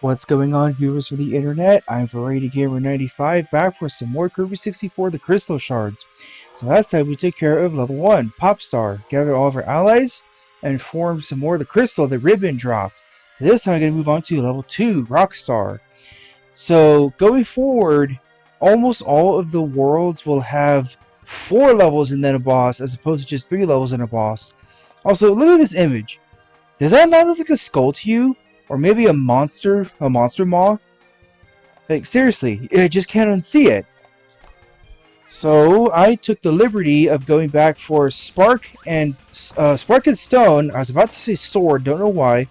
What's going on, viewers for the internet? I'm Variety Gamer 95, back for some more Kirby 64 The Crystal Shards. So last time we took care of level 1, Popstar, gathered all of our allies, and formed some more of the crystal that Ribbon dropped. So this time I'm going to move on to level 2, Rockstar. So going forward, almost all of the worlds will have 4 levels and then a boss, as opposed to just 3 levels and a boss. Also, look at this image. Does that not look like a skull to you? Or maybe a monster maw? Like, seriously, I just can't unsee it. So, I took the liberty of going back for Spark and Stone. I was about to say Sword, don't know why.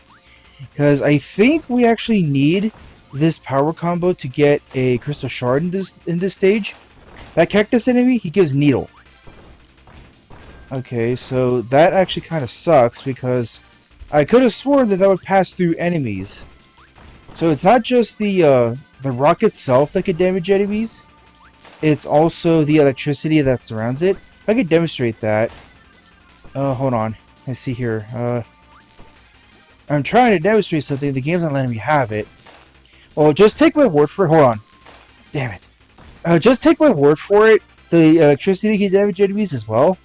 Because I think we actually need this power combo to get a Crystal Shard in this stage. That Cactus enemy, he gives Needle. Okay, so that actually kind of sucks because I could have sworn that would pass through enemies. So it's not just the rock itself that could damage enemies. It's also the electricity that surrounds it. If I could demonstrate that. Hold on. Let's see here. I'm trying to demonstrate something. The game's not letting me have it. Well, just take my word for it. Hold on. Damn it. Just take my word for it. The electricity can damage enemies as well.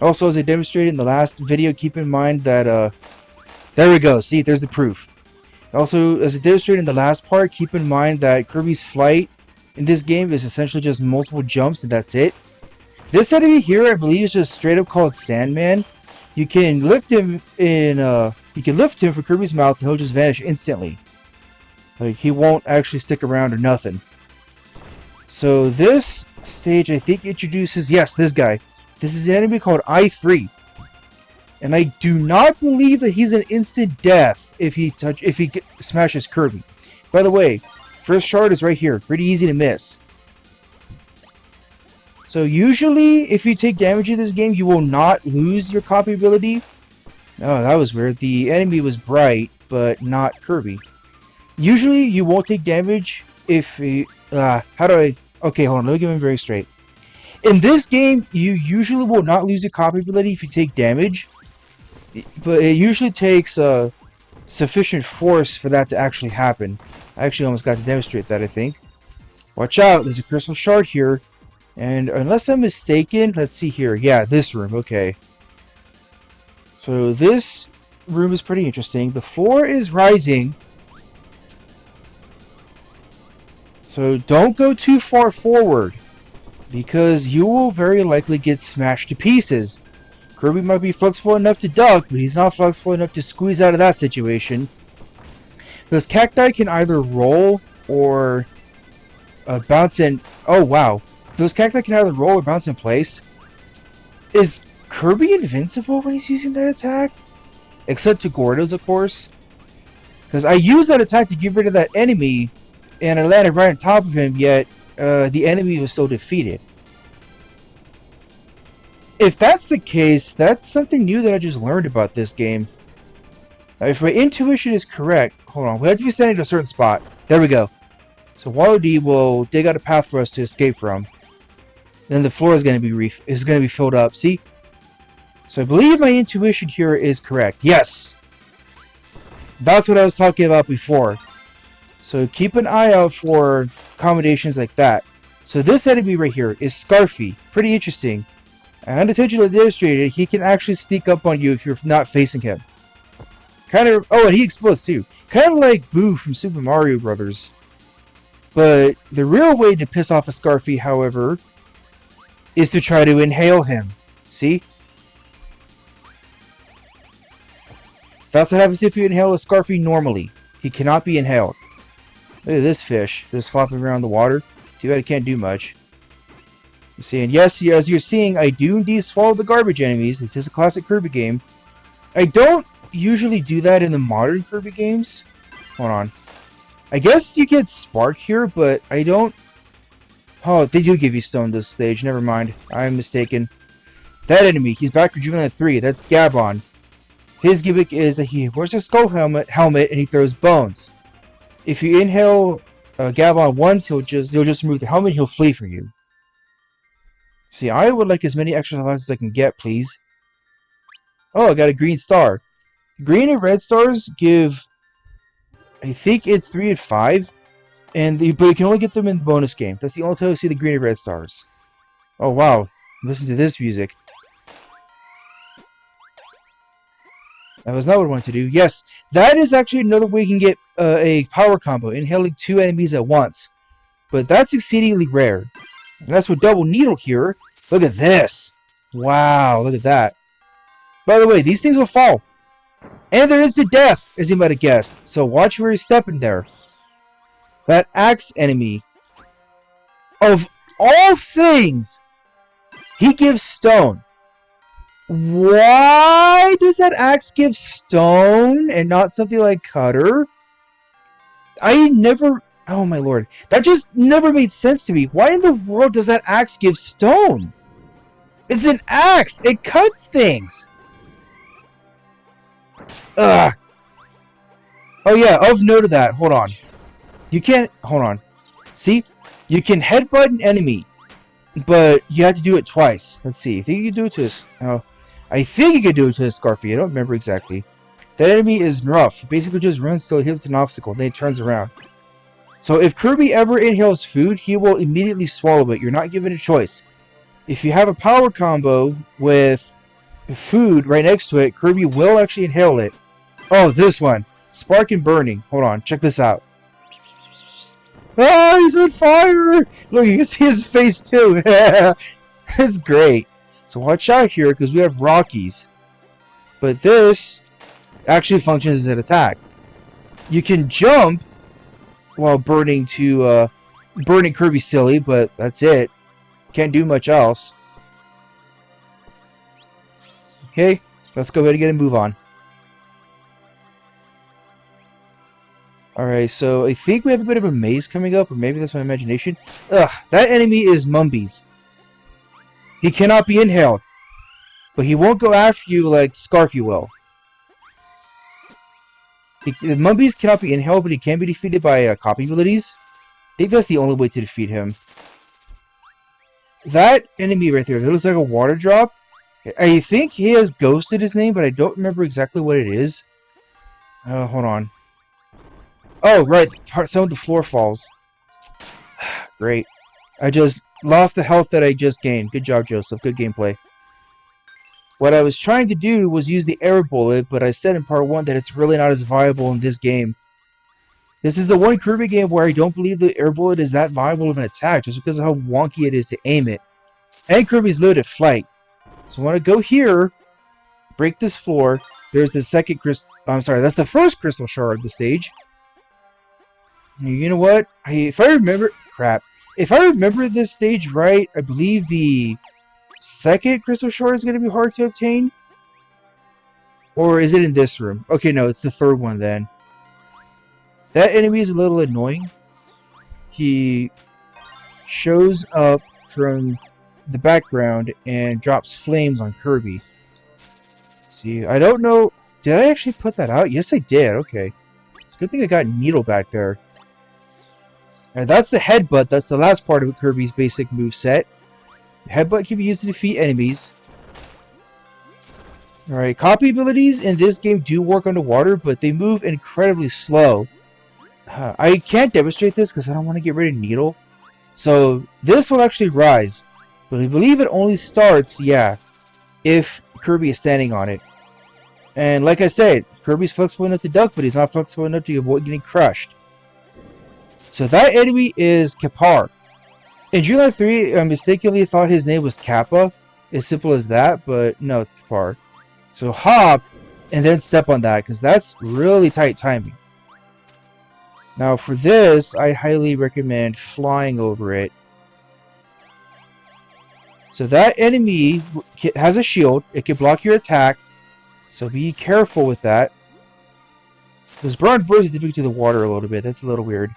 Also, as I demonstrated in the last video, keep in mind that there we go. See, there's the proof. Also, as I demonstrated in the last part, keep in mind that Kirby's flight in this game is essentially just multiple jumps and that's it. This enemy here, I believe, is just straight up called Sandman. You can lift him from Kirby's mouth and he'll just vanish instantly. Like, he won't actually stick around or nothing. So this stage, I think, introduces, yes, this guy. This is an enemy called I3. And I do not believe that he's an instant death if he smashes Kirby. By the way, first shard is right here. Pretty easy to miss. So usually, if you take damage in this game, you will not lose your copy ability. Oh, that was weird. The enemy was bright, but not Kirby. Usually, you won't take damage if you... how do I... Okay, hold on. Let me get it very straight. In this game, you usually will not lose your copy ability if you take damage. But it usually takes sufficient force for that to actually happen. I actually almost got to demonstrate that, I think. Watch out, there's a crystal shard here. And unless I'm mistaken, let's see here. Yeah, this room, okay. So this room is pretty interesting. The floor is rising. So don't go too far forward, because you will very likely get smashed to pieces. Kirby might be flexible enough to duck, but he's not flexible enough to squeeze out of that situation. Those cacti can either roll or bounce in... Oh, wow. Those cacti can either roll or bounce in place. Is Kirby invincible when he's using that attack? Except to Gordos, of course. Because I used that attack to get rid of that enemy, and I landed right on top of him, yet the enemy was still defeated. If that's the case, that's something new that I just learned about this game. If my intuition is correct, hold on, we have to be standing at a certain spot. There we go. So Waddle Dee will dig out a path for us to escape from. Then the floor is going to be filled up. See? So I believe my intuition here is correct. Yes. That's what I was talking about before. So keep an eye out for accommodations like that. So this enemy right here is Scarfy. Pretty interesting. Unintentionally demonstrated, he can actually sneak up on you if you're not facing him. Kind of... Oh, and he explodes too. Kind of like Boo from Super Mario Brothers. But the real way to piss off a Scarfy, however, is to try to inhale him. See? So that's what happens if you inhale a Scarfy normally. He cannot be inhaled. Look at this fish just flopping around the water. Too bad it can't do much. And yes, as you're seeing, I do indeed swallow the garbage enemies. This is a classic Kirby game. I don't usually do that in the modern Kirby games. Hold on. I guess you get Spark here, but I don't... Oh, they do give you Stone this stage. Never mind. I'm mistaken. That enemy, he's back for Juvenile 3. That's Gabon. His gimmick is that he wears a skull helmet and he throws bones. If you inhale Gabon once, he'll just remove the helmet and he'll flee from you. See, I would like as many extra lives as I can get, please. Oh, I got a green star. Green and red stars give I think it's 3 and 5. But you can only get them in the bonus game. That's the only time you see the green and red stars. Oh wow, listen to this music. That was not what I wanted to do. Yes, that is actually another way you can get a power combo, inhaling 2 enemies at once. But that's exceedingly rare. And that's with double needle here. Look at this. Wow, look at that. By the way, these things will fall. And there is the death, as you might have guessed. So watch where you're stepping there. That axe enemy. Of all things, he gives stone. Why does that axe give stone and not something like cutter? I never... Oh my lord. That just never made sense to me. Why in the world does that axe give stone? It's an axe! It cuts things! Ugh. Oh yeah, of note of that. Hold on. You can't... Hold on. See? You can headbutt an enemy, but you have to do it twice. Let's see. I think you can do it to a... I think you can do it to a Scarfy. I don't remember exactly. That enemy is rough. He basically just runs till he hits an obstacle, then he turns around. So if Kirby ever inhales food, he will immediately swallow it. You're not given a choice. If you have a power combo with food right next to it, Kirby will actually inhale it. Oh, this one. Spark and burning. Hold on. Check this out. Ah, he's on fire! Look, you can see his face too. It's great. So watch out here, because we have Rockies. But this actually functions as an attack. You can jump while burning Kirby silly, but that's it. Can't do much else. Okay, let's go ahead and get a move on. Alright, so I think we have a bit of a maze coming up, or maybe that's my imagination. Ugh, that enemy is Mumbies. He cannot be inhaled, but he won't go after you like Scarfy will. The Mumbies cannot be inhaled, but he can be defeated by copy abilities. I think that's the only way to defeat him. That enemy right there, that looks like a water drop. I think he has Ghost in his name, but I don't remember exactly what it is. Hold on. Oh, right, some of the floor falls. Great. I just lost the health that I just gained. Good job, Joseph. Good gameplay. What I was trying to do was use the air bullet, but I said in part 1 that it's really not as viable in this game. This is the one Kirby game where I don't believe the air bullet is that viable of an attack, just because of how wonky it is to aim it. And Kirby's limited flight. So I want to go here, break this floor. There's the second crystal. I'm sorry, that's the first crystal shard of the stage. You know what? If I remember... Crap. If I remember this stage right, I believe the second crystal shard is going to be hard to obtain. Or is it in this room? Okay, no, it's the third one then. That enemy is a little annoying. He shows up from the background and drops flames on Kirby. See, I don't know... Did I actually put that out? Yes, I did. Okay. It's a good thing I got Needle back there. And that's the headbutt. That's the last part of Kirby's basic move set. Headbutt can be used to defeat enemies. Alright, copy abilities in this game do work underwater, but they move incredibly slow. I can't demonstrate this because I don't want to get rid of Needle. So this will actually rise. But I believe it only starts, yeah, if Kirby is standing on it. And like I said, Kirby's flexible enough to duck, but he's not flexible enough to avoid getting crushed. So that enemy is Kapar. In July 3, I mistakenly thought his name was Kappa. As simple as that, but no, it's Kapar. So hop, and then step on that, because that's really tight timing. Now for this, I highly recommend flying over it. So that enemy has a shield. It can block your attack. So be careful with that. Because Burned Birds is difficult to the water a little bit. That's a little weird.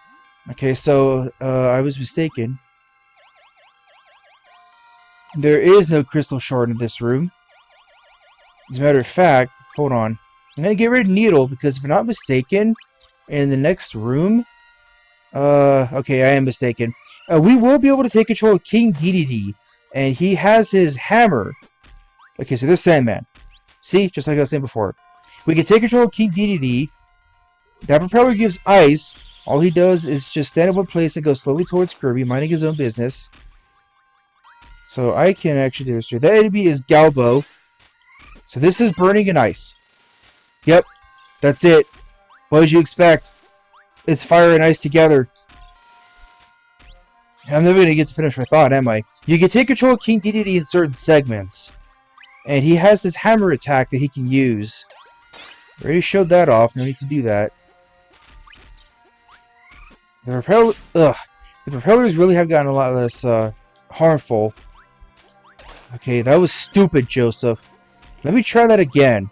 Okay, so I was mistaken. There is no crystal shard in this room. As a matter of fact, hold on. I'm going to get rid of Needle because if I'm not mistaken, in the next room... okay, I am mistaken. We will be able to take control of King DDD. And he has his hammer. Okay, so this Sandman. See? Just like I was saying before. We can take control of King DDD. That propeller gives ice. All he does is just stand in one place and go slowly towards Kirby, minding his own business. So I can actually demonstrate. That enemy is Galbo. So this is burning and ice. Yep, that's it. What did you expect? It's fire and ice together. I'm never going to get to finish my thought, am I? You can take control of King Dedede in certain segments. And he has this hammer attack that he can use. I already showed that off, no need to do that. The propellers really have gotten a lot less harmful. Okay, that was stupid, Joseph. Let me try that again.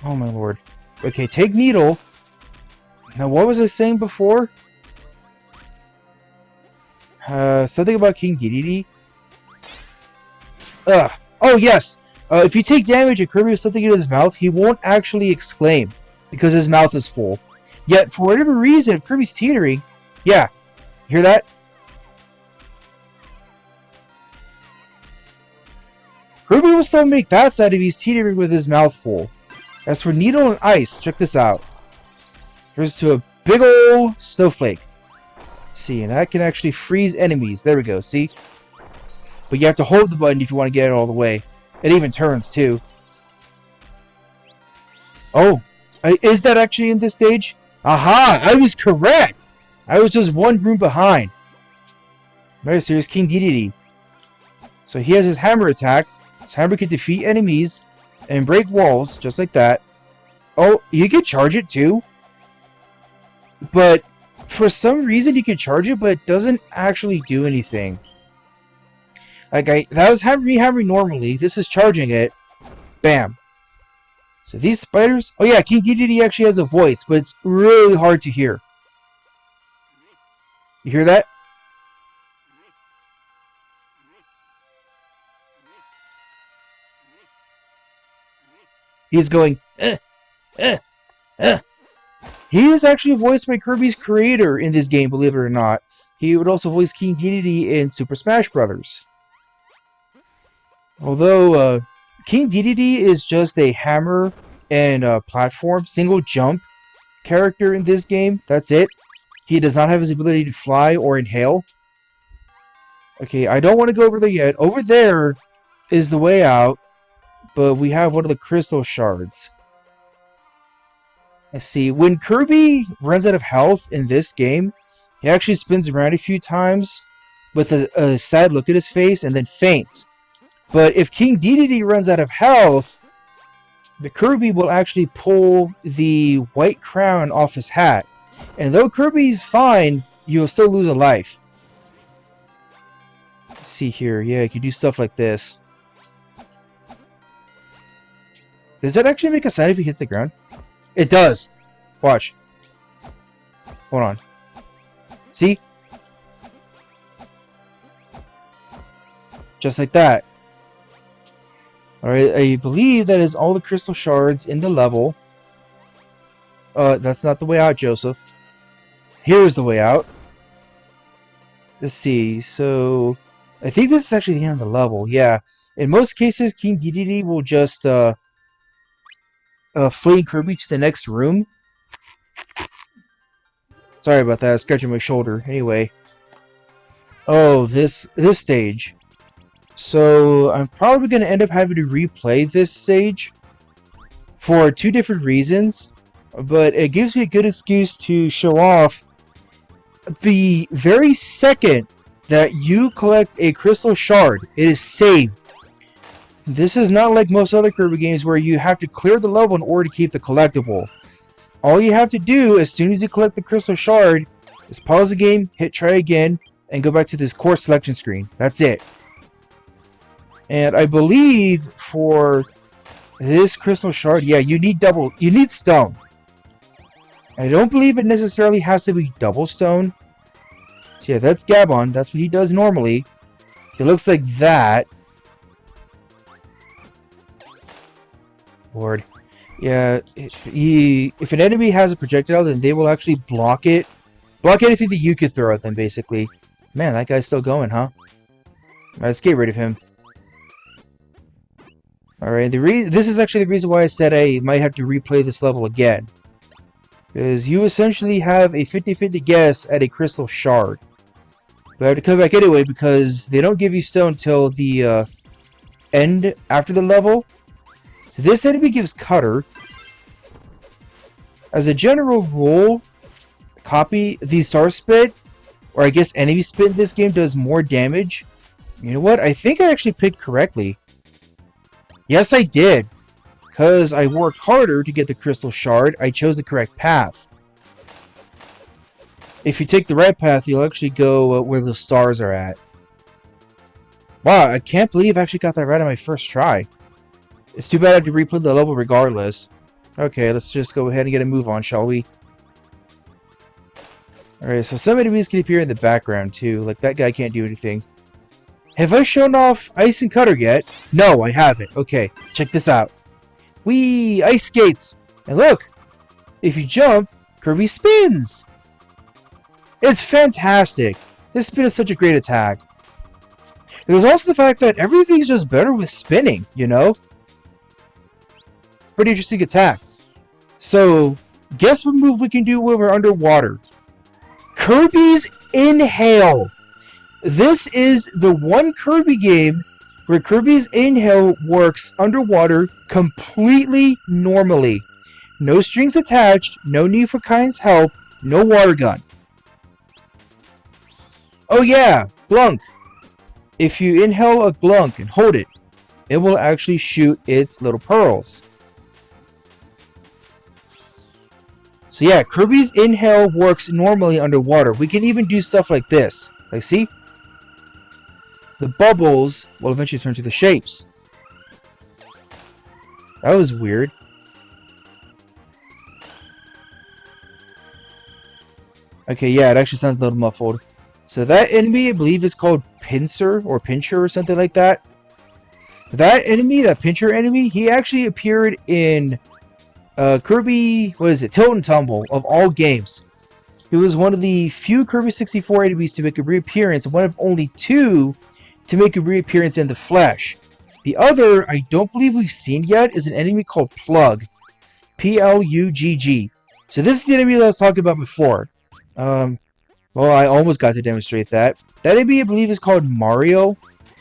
Oh my lord. Okay, take Needle. Now what was I saying before? Something about King Dedede? Oh yes! If you take damage and Kirby has something in his mouth, he won't actually exclaim. Because his mouth is full. Yet, for whatever reason, if Kirby's teetering... Yeah. Hear that? Kirby will still make that sound if he's teetering with his mouth full. As for Needle and Ice, check this out. Here's to a big ol' snowflake. See, and that can actually freeze enemies. There we go, see? But you have to hold the button if you want to get it all the way. It even turns, too. Oh, is that actually in this stage? Aha! I was correct! I was just one room behind. Alright, so here's King Dedede. So he has his hammer attack. His hammer can defeat enemies and break walls, just like that. Oh, you can charge it too. But for some reason you can charge it, but it doesn't actually do anything. Like that was hammering normally. This is charging it. Bam. So these spiders... Oh yeah, King Dedede actually has a voice, but it's really hard to hear. You hear that? He's going, He is actually voiced by Kirby's creator in this game, believe it or not. He would also voice King Dedede in Super Smash Bros. Although, King Dedede is just a hammer and platform, single jump character in this game. That's it. He does not have his ability to fly or inhale. Okay, I don't want to go over there yet. Over there is the way out, but we have one of the crystal shards. Let's see. When Kirby runs out of health in this game, he actually spins around a few times with a sad look at his face and then faints. But if King Dedede runs out of health, the Kirby will actually pull the white crown off his hat. And though Kirby's fine, you'll still lose a life. Let's see here. Yeah, you can do stuff like this. Does that actually make a sound if he hits the ground? It does. Watch. Hold on. See? Just like that. Alright, I believe that is all the crystal shards in the level. That's not the way out, Joseph. Here is the way out. Let's see, so... I think this is actually the end of the level, yeah. In most cases, King Dedede will just, flee Kirby to the next room. Sorry about that, I was scratching my shoulder. Anyway. Oh, this stage. So, I'm probably going to end up having to replay this stage for two different reasons, but it gives me a good excuse to show off the very second that you collect a crystal shard, it is saved. This is not like most other Kirby games where you have to clear the level in order to keep the collectible. All you have to do as soon as you collect the crystal shard is pause the game, hit try again, and go back to this course selection screen. That's it. And I believe for this crystal shard, yeah, you need stone. I don't believe it necessarily has to be double stone. So yeah, that's Gabon. That's what he does normally. He looks like that. Lord. Yeah, if an enemy has a projectile, then they will actually block it. Block anything that you could throw at them, basically. Man, that guy's still going, huh? Alright, let's get rid of him. Alright, this is actually the reason why I said I might have to replay this level again. Because you essentially have a 50-50 guess at a crystal shard. But I have to come back anyway because they don't give you stone till the end after the level. So this enemy gives cutter. As a general rule, copy the star spit, or I guess enemy spit in this game does more damage. You know what? I think I actually picked correctly. Yes, I did. Because I worked harder to get the crystal shard, I chose the correct path. If you take the right path, you'll actually go where the stars are at. Wow, I can't believe I actually got that right on my first try. It's too bad I have to replay the level regardless. Okay, let's just go ahead and get a move on, shall we? Alright, so some enemies can appear in the background too. Like, that guy can't do anything. Have I shown off Ice and Cutter yet? No, I haven't. Okay, check this out. Whee! Ice skates! And look! If you jump, Kirby spins! It's fantastic! This spin is such a great attack. And there's also the fact that everything's just better with spinning, you know? Pretty interesting attack. So, guess what move we can do when we're underwater? Kirby's Inhale! This is the one Kirby game where Kirby's Inhale works underwater completely normally. No strings attached, no need for Kai's help, no water gun. Oh yeah, Glunk. If you inhale a Glunk and hold it, it will actually shoot its little pearls. So yeah, Kirby's Inhale works normally underwater. We can even do stuff like this. Like, see? The bubbles will eventually turn to the shapes. That was weird. Okay, yeah, it actually sounds a little muffled. So that enemy, I believe, is called Pincer or Pincher or something like that. That enemy, that Pincher enemy, he actually appeared in Kirby, what is it, Tilt and Tumble of all games. He was one of the few Kirby 64 enemies to make a reappearance, and one of only two to make a reappearance in the flesh. The other, I don't believe we've seen yet, is an enemy called Plug. P-L-U-G-G. So this is the enemy that I was talking about before. Well, I almost got to demonstrate that. That enemy, I believe, is called Mario.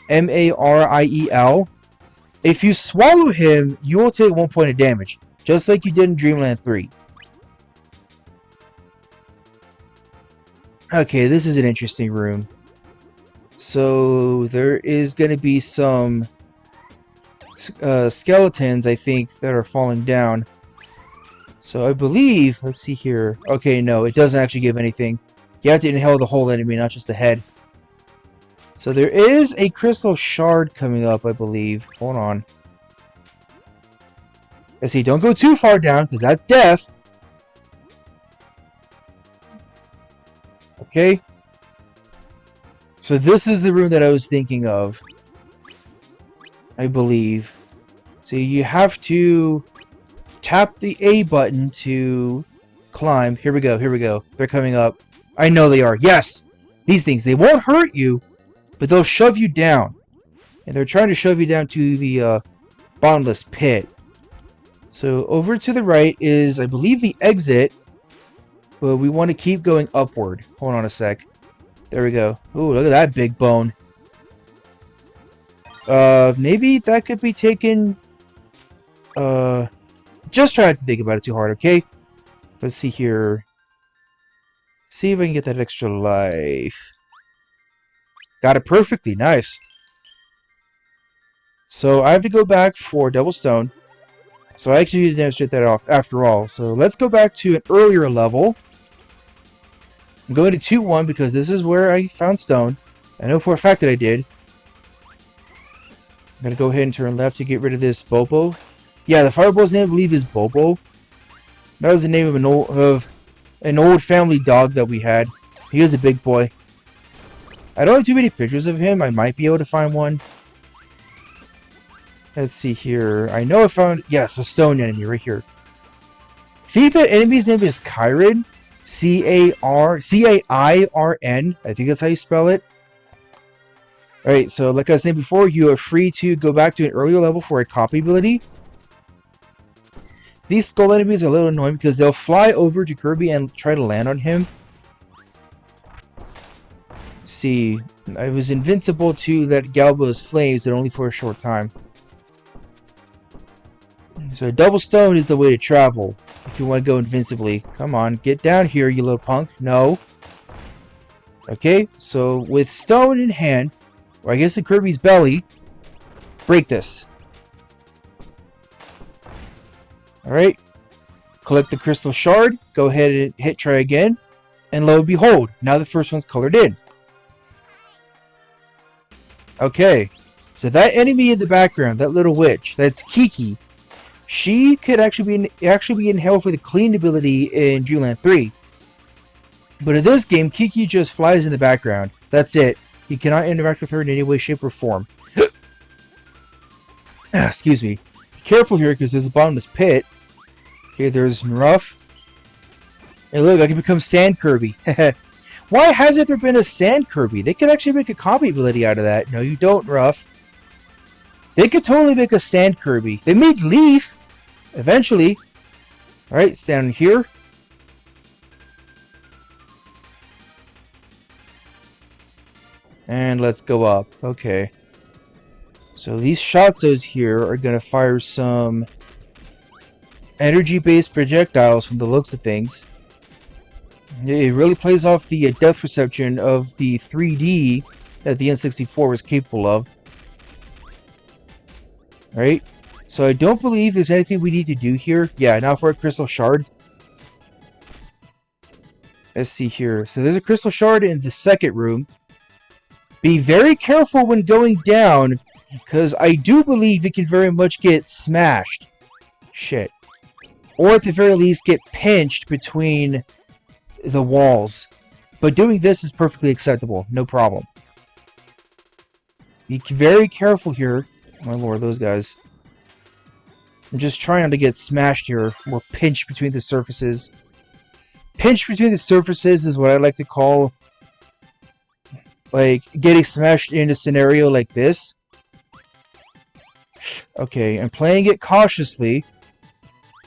M-A-R-I-E-L. If you swallow him, you will take 1 point of damage. Just like you did in Dreamland 3. Okay, this is an interesting room. So, there is going to be some skeletons, I think, that are falling down. So, I believe... Let's see here. Okay, no, it doesn't actually give anything. You have to inhale the whole enemy, not just the head. So, there is a crystal shard coming up, I believe. Hold on. Let's see, don't go too far down, because that's death. Okay. So this is the room that I was thinking of. I believe. So you have to tap the A button to climb. Here we go, here we go. They're coming up. I know they are. Yes! These things, they won't hurt you, but they'll shove you down. And they're trying to shove you down to the bottomless pit. So over to the right is, I believe, the exit. But we want to keep going upward. Hold on a sec. There we go. Ooh, look at that big bone. Maybe that could be taken... just try not to think about it too hard, okay? Let's see here. See if I can get that extra life. Got it perfectly. Nice. So I have to go back for double stone. So I actually need to demonstrate that off after all. So let's go back to an earlier level. I'm going to 2-1 because this is where I found stone. I know for a fact that I did. I'm going to go ahead and turn left to get rid of this Bobo. Yeah, the fireball's name I believe is Bobo. That was the name of an old family dog that we had. He was a big boy. I don't have too many pictures of him. I might be able to find one. Let's see here. I know I found... Yes, a stone enemy right here. I think the enemy's name is Chiron. C-A-I-R-N. I think that's how you spell it. Alright, so like I was saying before, you are free to go back to an earlier level for a copy ability. These skull enemies are a little annoying because they'll fly over to Kirby and try to land on him. See, I was invincible to that Galbo's flames, but only for a short time. So a double stone is the way to travel if you want to go invincibly. Come on, get down here, you little punk. No. Okay, so with stone in hand, or I guess in Kirby's belly, break this. Alright. Collect the crystal shard, go ahead and hit try again, and lo and behold, now the first one's colored in. Okay, so that enemy in the background, that little witch, that's Kiki. She could actually be in hell for the clean ability in Dreamland 3. But in this game, Kiki just flies in the background. That's it. You cannot interact with her in any way, shape, or form. Excuse me. Be careful here because there's a bottomless pit. Okay, there's Rough. And look, I can become Sand Kirby. Why hasn't there been a Sand Kirby? They could actually make a copy ability out of that. No, you don't, Rough. They could totally make a Sand Kirby. They made Leaf. Eventually. Alright, stand here. And let's go up. Okay. So these Shotzos here are going to fire some energy-based projectiles from the looks of things. It really plays off the depth perception of the 3D that the N64 was capable of. Right? So I don't believe there's anything we need to do here. Yeah, now for a crystal shard. Let's see here. So there's a crystal shard in the second room. Be very careful when going down, because I do believe it can very much get smashed. Shit. Or at the very least get pinched between the walls. But doing this is perfectly acceptable. No problem. Be very careful here. Oh my lord, those guys. I'm just trying not to get smashed here, or pinched between the surfaces. Pinched between the surfaces is what I like to call, like, getting smashed in a scenario like this. Okay, I'm playing it cautiously.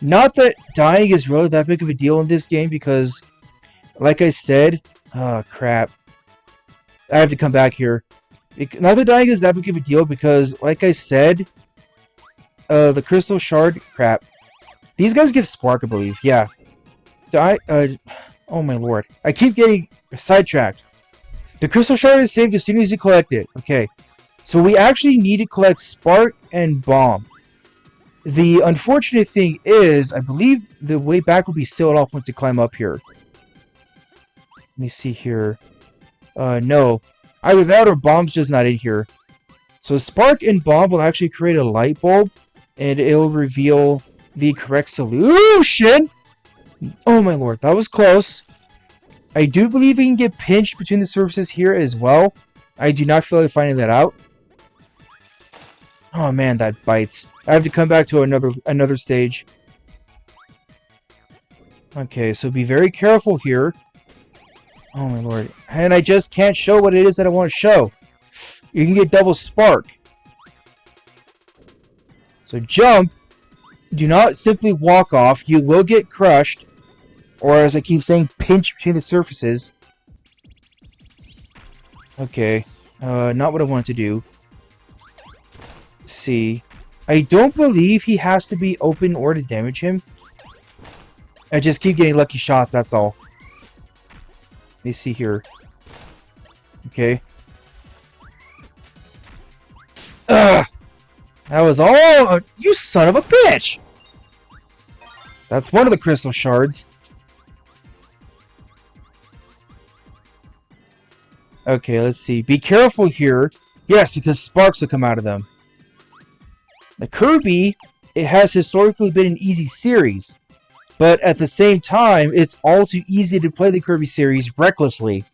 Not that dying is really that big of a deal in this game, because, like I said... Oh, crap. I have to come back here. Not that dying is that big of a deal, because, like I said... the crystal shard... Crap. These guys give spark, I believe. Yeah. Oh my lord. I keep getting sidetracked. The crystal shard is saved as soon as you collect it. Okay. So we actually need to collect spark and bomb. The unfortunate thing is, I believe the way back will be sealed off once you climb up here. Let me see here. No. Either that or bomb's just not in here. So spark and bomb will actually create a light bulb, and it'll reveal the correct solution! Oh my lord, that was close. I do believe we can get pinched between the surfaces here as well. I do not feel like finding that out. Oh man, that bites. I have to come back to another stage. Okay, so be very careful here. Oh my lord. And I just can't show what it is that I want to show. You can get double spark. So jump. Do not simply walk off. You will get crushed. Or as I keep saying, pinch between the surfaces. Okay. Not what I wanted to do. See. I don't believe he has to be open or to damage him. I just keep getting lucky shots, that's all. Let me see here. Okay. Ugh! That was all... You son of a bitch! That's one of the crystal shards. Okay, let's see. Be careful here. Yes, because sparks will come out of them. The Kirby, it has historically been an easy series. But at the same time, it's all too easy to play the Kirby series recklessly.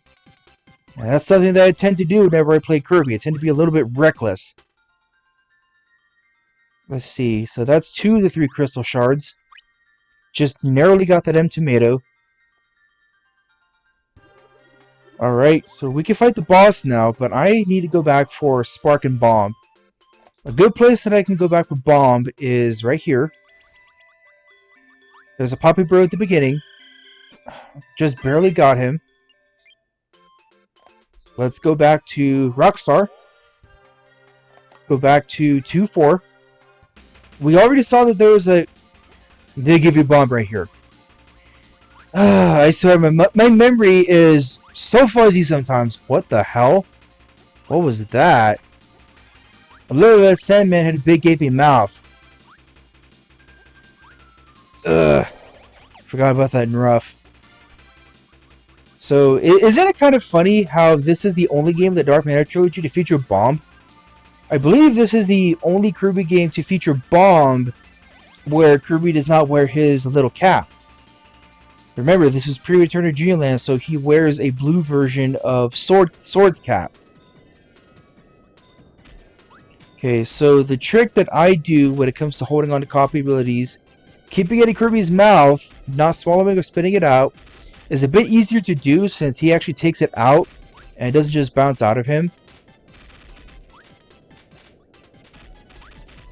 And that's something that I tend to do whenever I play Kirby. I tend to be a little bit reckless. Let's see. So that's 2 of the 3 crystal shards. Just narrowly got that M tomato. Alright, so we can fight the boss now, but I need to go back for Spark and Bomb. A good place that I can go back with Bomb is right here. There's a Poppy Bro at the beginning. Just barely got him. Let's go back to Rockstar. Go back to 2-4. We already saw that there was a... They give you Bomb right here. I swear, my memory is so fuzzy sometimes. What the hell? What was that? Look, that Sandman had a big gaping mouth. Ugh. Forgot about that in Rough. So, isn't it kind of funny how this is the only game in the Dark Matter trilogy to feature Bomb? I believe this is the only Kirby game to feature Bomb where Kirby does not wear his little cap. Remember, this is pre-Return to Dreamland, so he wears a blue version of Sword's cap. Okay, so the trick that I do when it comes to holding on to copy abilities, keeping it in Kirby's mouth, not swallowing or spitting it out, is a bit easier to do since he actually takes it out and it doesn't just bounce out of him.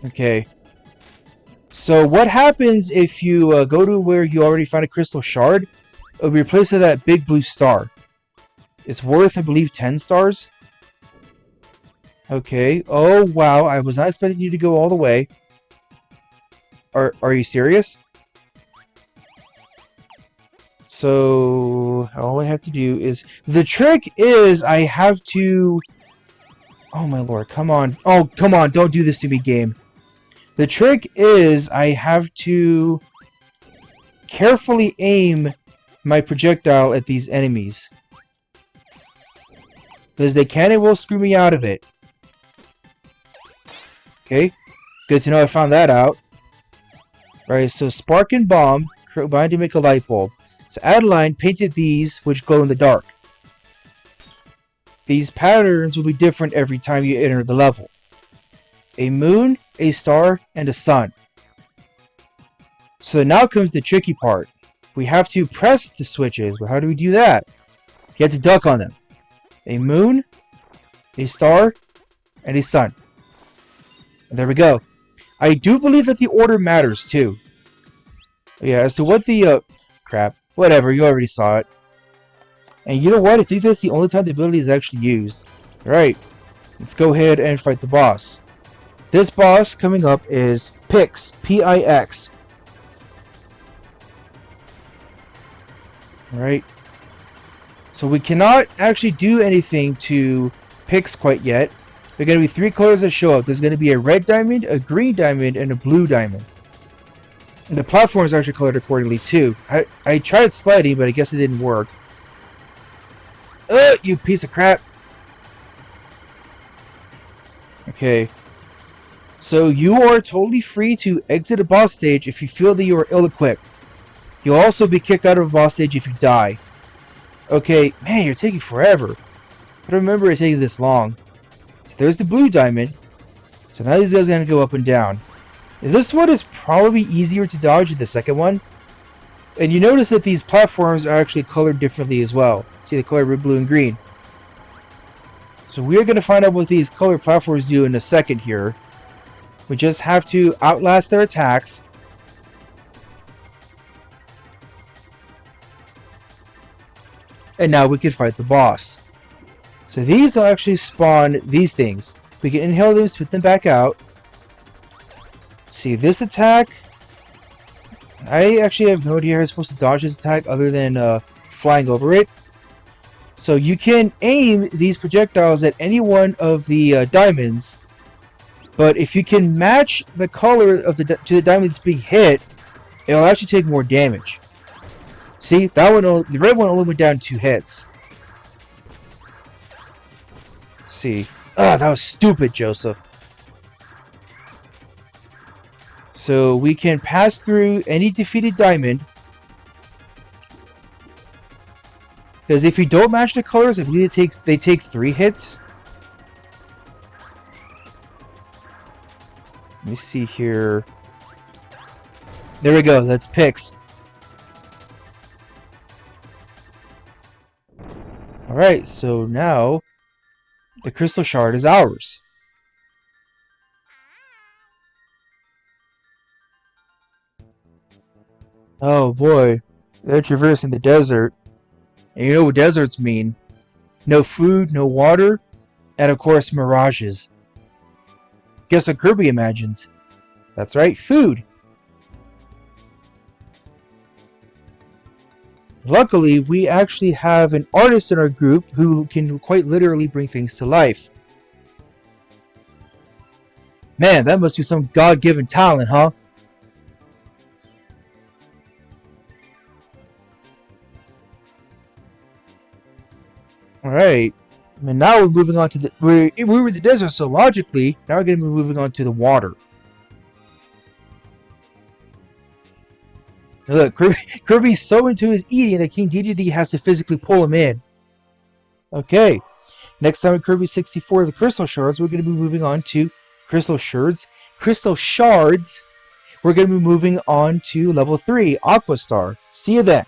Okay. So what happens if you go to where you already found a crystal shard? It'll be replaced with that big blue star. It's worth, I believe, 10 stars. Okay. Oh, wow. I was not expecting you to go all the way. Are you serious? So, all I have to do is... The trick is I have to... Oh, my lord. Come on. Oh, come on. Don't do this to me, game. The trick is I have to carefully aim my projectile at these enemies. Because they can and will screw me out of it. Okay, good to know I found that out. Right, so Spark and Bomb combined to make a light bulb. So Adeline painted these, which glow in the dark. These patterns will be different every time you enter the level. A moon, a star, and a sun. So now comes the tricky part. We have to press the switches. Well, how do we do that? You have to duck on them. A moon, a star, and a sun. And there we go. I do believe that the order matters too. Yeah, as to what the crap. Whatever, you already saw it. And you know what? I think that's the only time the ability is actually used. Alright, let's go ahead and fight the boss. This boss coming up is Pix. P-I-X. Alright. So we cannot actually do anything to Pix quite yet. There are going to be 3 colors that show up. There's going to be a red diamond, a green diamond, and a blue diamond. And the platform is actually colored accordingly too. I tried sliding, but I guess it didn't work. You piece of crap! Okay. So you are totally free to exit a boss stage if you feel that you are ill-equipped. You'll also be kicked out of a boss stage if you die. Okay, man, you're taking forever. I don't remember it taking this long. So there's the blue diamond. So now these guys are going to go up and down. This one is probably easier to dodge than the second one. And you notice that these platforms are actually colored differently as well. See the color red, blue, and green. So we're going to find out what these colored platforms do in a second here. We just have to outlast their attacks. And now we can fight the boss. So these will actually spawn these things. We can inhale them, spit them back out. See this attack? I actually have no idea how I'm supposed to dodge this attack other than flying over it. So you can aim these projectiles at any one of the diamonds, but if you can match the color of to the diamond that's being hit, it'll actually take more damage. See, that one, the red one only went down 2 hits. See, that was stupid, Joseph. So we can pass through any defeated diamond. Because if you don't match the colors, I believe they take 3 hits. Let me see here. There we go, that's Pix. Alright, so now the crystal shard is ours. Oh boy, they're traversing the desert. And you know what deserts mean. No food, no water, and of course mirages. Guess what Kirby imagines? That's right, food. Luckily, we actually have an artist in our group who can quite literally bring things to life. Man, that must be some God-given talent, huh? Alright. And now we're moving on to the... We were in the desert, so logically, now we're going to be moving on to the water. Now look, Kirby's so into his eating that King Dedede has to physically pull him in. Okay. Next time in Kirby 64, the Crystal Shards, we're going to be moving on to Crystal Shards. Crystal Shards, we're going to be moving on to level 3, Aqua Star. See you then.